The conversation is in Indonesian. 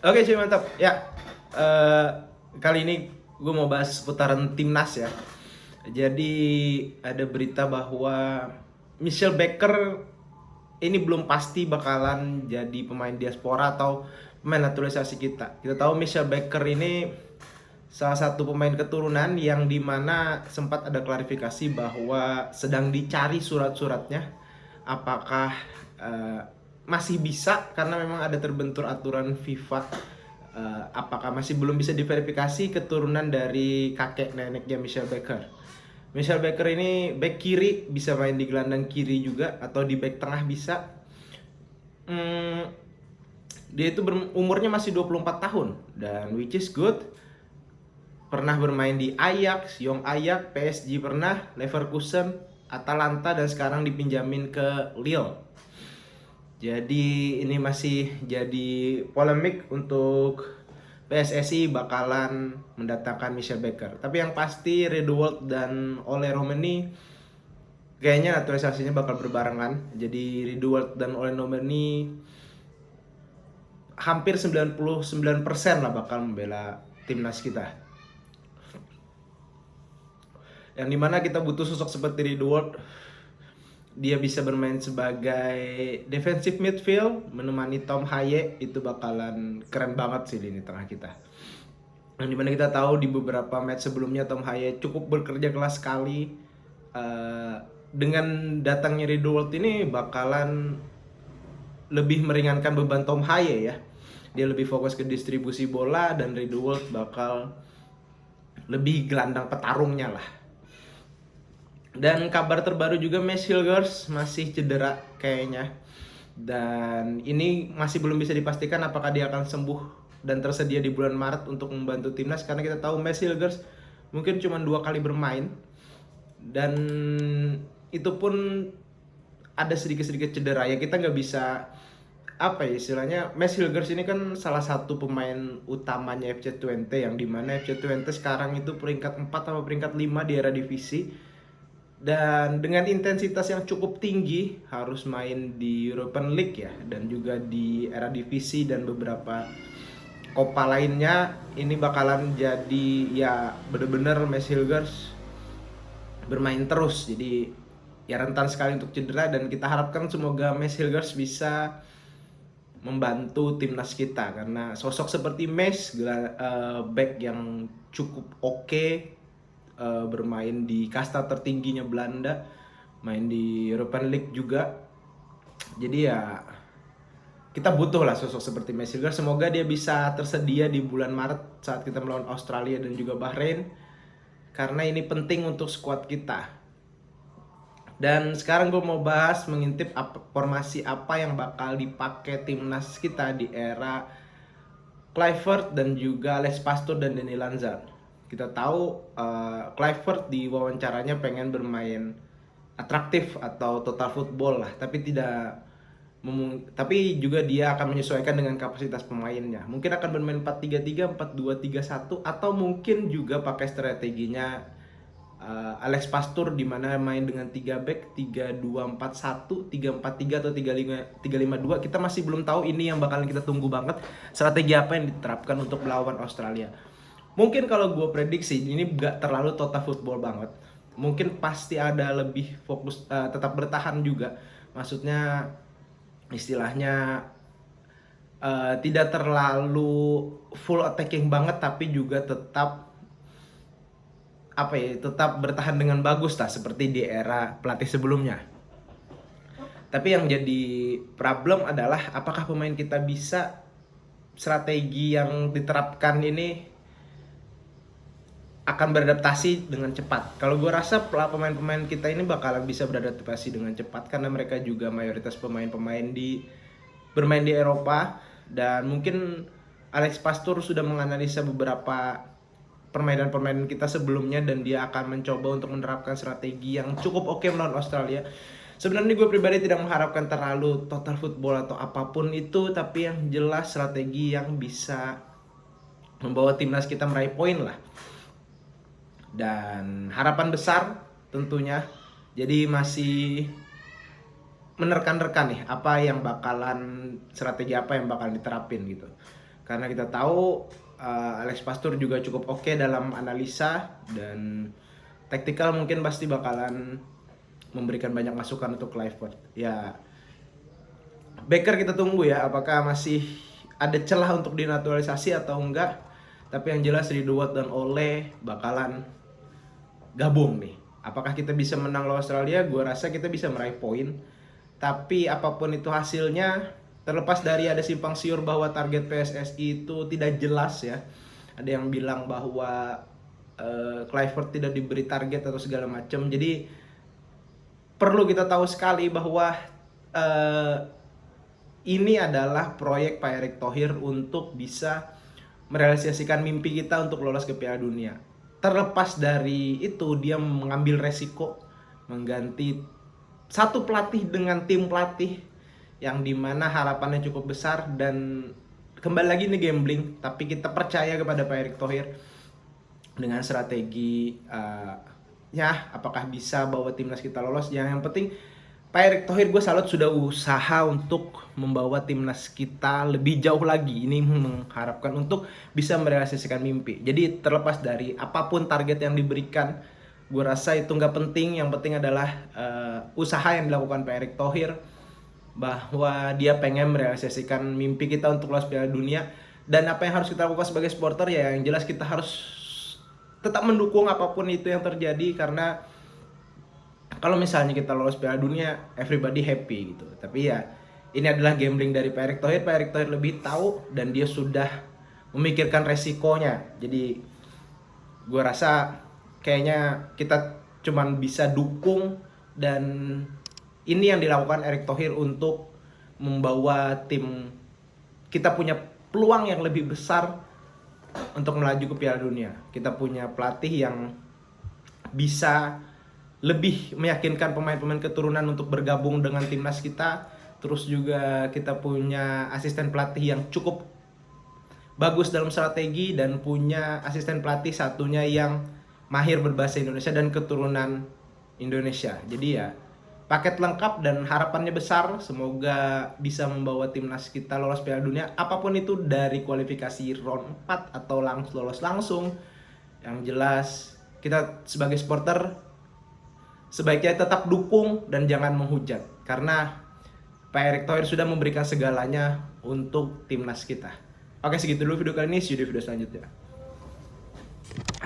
Oke cuy, mantap. Ya, eh, kali ini gue mau bahas putaran timnas ya. Jadi ada berita bahwa Michelle Baker ini belum pasti bakalan jadi pemain diaspora atau pemain naturalisasi kita. Kita tahu Michelle Baker ini salah satu pemain keturunan yang dimana sempat ada klarifikasi bahwa sedang dicari surat-suratnya. Apakah eh, masih bisa karena memang ada terbentur aturan FIFA, apakah masih belum bisa diverifikasi keturunan dari kakek neneknya Michelle Baker. Michelle Baker ini back kiri, bisa main di gelandang kiri juga atau di back tengah bisa. Hmm, dia itu umurnya masih 24 tahun dan which is good. Pernah bermain di Ajax, Young Ajax, PSG pernah, Leverkusen, Atalanta, dan sekarang dipinjamin ke Lille. Jadi ini masih jadi polemik untuk PSSI bakalan mendatangkan Michelle Baker. Tapi yang pasti Ridderwold dan Ole Romani kayaknya naturalisasinya bakal berbarengan. Jadi Ridderwold dan Ole Romani hampir 99% lah bakal membela timnas kita. Yang dimana kita butuh sosok seperti Ridderwold. Dia bisa bermain sebagai defensive midfield menemani Tom Haye, itu bakalan keren banget sih lini tengah kita. Yang dimana kita tahu di beberapa match sebelumnya Tom Haye cukup bekerja keras sekali. Dengan datangnya Ridderwold ini bakalan lebih meringankan beban Tom Haye ya. Dia lebih fokus ke distribusi bola dan Ridderwold bakal lebih gelandang petarungnya lah. Dan kabar terbaru juga Mads Hilgers masih cedera kayaknya. Dan ini masih belum bisa dipastikan apakah dia akan sembuh dan tersedia di bulan Maret untuk membantu timnas, karena kita tahu Mads Hilgers mungkin cuma 2 kali bermain dan itu pun ada sedikit-sedikit cedera ya. Kita nggak bisa apa ya istilahnya, Mads Hilgers ini kan salah satu pemain utamanya FC Twente, yang dimana FC Twente sekarang itu peringkat 4 atau peringkat 5 di era divisi, dan dengan intensitas yang cukup tinggi harus main di European League ya, dan juga di era divisi dan beberapa Copa lainnya. Ini bakalan jadi ya bener-bener Mads Hilgers bermain terus, jadi ya rentan sekali untuk cedera, dan kita harapkan semoga Mads Hilgers bisa membantu timnas kita, karena sosok seperti Mads, back yang cukup oke, bermain di kasta tertingginya Belanda, main di European League juga. Jadi ya kita butuh lah sosok seperti Mads Hilgers. Semoga dia bisa tersedia di bulan Maret saat kita melawan Australia dan juga Bahrain, karena ini penting untuk skuad kita. Dan sekarang gue mau bahas mengintip formasi apa yang bakal dipakai timnas kita di era Kluivert dan juga Alex Pastoor dan Danny Lanza. Kita tahu Kluivert di wawancaranya pengen bermain atraktif atau total football lah, tapi juga dia akan menyesuaikan dengan kapasitas pemainnya. Mungkin akan bermain 4-3-3, 4-2-3-1, atau mungkin juga pakai strateginya Alex Pastoor di mana main dengan 3 back, 3-2-4-1, 3-4-3 atau 3-5-2. Kita masih belum tahu, ini yang bakalan kita tunggu banget strategi apa yang diterapkan untuk melawan Australia. Mungkin kalau gue prediksi ini gak terlalu total football banget. Mungkin pasti ada lebih fokus, tetap bertahan juga. Maksudnya istilahnya tidak terlalu full attacking banget, tapi juga tetap tetap bertahan dengan bagus lah seperti di era pelatih sebelumnya. Tapi yang jadi problem adalah apakah pemain kita bisa strategi yang diterapkan ini akan beradaptasi dengan cepat. Kalau gue rasa pemain-pemain kita ini bakalan bisa beradaptasi dengan cepat, karena mereka juga mayoritas pemain-pemain bermain di Eropa, dan mungkin Alex Pastoor sudah menganalisa beberapa permainan-permainan kita sebelumnya, dan dia akan mencoba untuk menerapkan strategi yang cukup oke melawan Australia. Sebenarnya gue pribadi tidak mengharapkan terlalu total football atau apapun itu, tapi yang jelas strategi yang bisa membawa timnas kita meraih poin lah. Dan harapan besar tentunya, jadi masih menerka-nerka nih strategi apa yang bakal diterapin gitu. karena kita tahu Alex Pastur juga cukup oke dalam analisa dan taktikal, mungkin pasti bakalan memberikan banyak masukan untuk Clivert. Ya, Baker kita tunggu ya, apakah masih ada celah untuk dinaturalisasi atau enggak. Tapi yang jelas Ridwan dan Ole bakalan gabung nih. Apakah kita bisa menang lawan Australia? Gua rasa kita bisa meraih poin. Tapi apapun itu hasilnya, terlepas dari ada simpang siur bahwa target PSSI itu tidak jelas ya. Ada yang bilang bahwa Clivert tidak diberi target atau segala macam. Jadi perlu kita tahu sekali bahwa ini adalah proyek Pak Erick Thohir untuk bisa merealisasikan mimpi kita untuk lolos ke Piala Dunia. Terlepas dari itu, dia mengambil resiko mengganti satu pelatih dengan tim pelatih yang dimana harapannya cukup besar, dan kembali lagi ini gambling, tapi kita percaya kepada Pak Erick Thohir dengan strategi ya, apakah bisa bawa timnas kita lolos. Yang penting Pak Erick Thohir, gue salut, sudah usaha untuk membawa timnas kita lebih jauh lagi. Ini mengharapkan untuk bisa merealisasikan mimpi. Jadi terlepas dari apapun target yang diberikan, gue rasa itu nggak penting. Yang penting adalah usaha yang dilakukan Pak Erick Thohir, bahwa dia pengen merealisasikan mimpi kita untuk lolos Piala Dunia. Dan apa yang harus kita lakukan sebagai supporter, ya yang jelas kita harus tetap mendukung apapun itu yang terjadi, karena kalau misalnya kita lolos Piala Dunia, everybody happy gitu. Tapi ya, ini adalah gambling dari Pak Erick Thohir. Pak Erick Thohir lebih tahu dan dia sudah memikirkan resikonya. Jadi gue rasa kayaknya kita cuman bisa dukung, dan ini yang dilakukan Erick Thohir untuk membawa tim kita punya peluang yang lebih besar untuk melaju ke Piala Dunia. Kita punya pelatih yang bisa lebih meyakinkan pemain-pemain keturunan untuk bergabung dengan timnas kita. Terus juga kita punya asisten pelatih yang cukup bagus dalam strategi, dan punya asisten pelatih satunya yang mahir berbahasa Indonesia dan keturunan Indonesia. Jadi ya, paket lengkap dan harapannya besar. Semoga bisa membawa timnas kita lolos Piala Dunia, apapun itu, dari kualifikasi round 4 atau lolos langsung. Yang jelas kita sebagai supporter sebaiknya tetap dukung dan jangan menghujat, karena Pak Erick Thohir sudah memberikan segalanya untuk timnas kita. Oke, segitu dulu video kali ini. See you di video selanjutnya.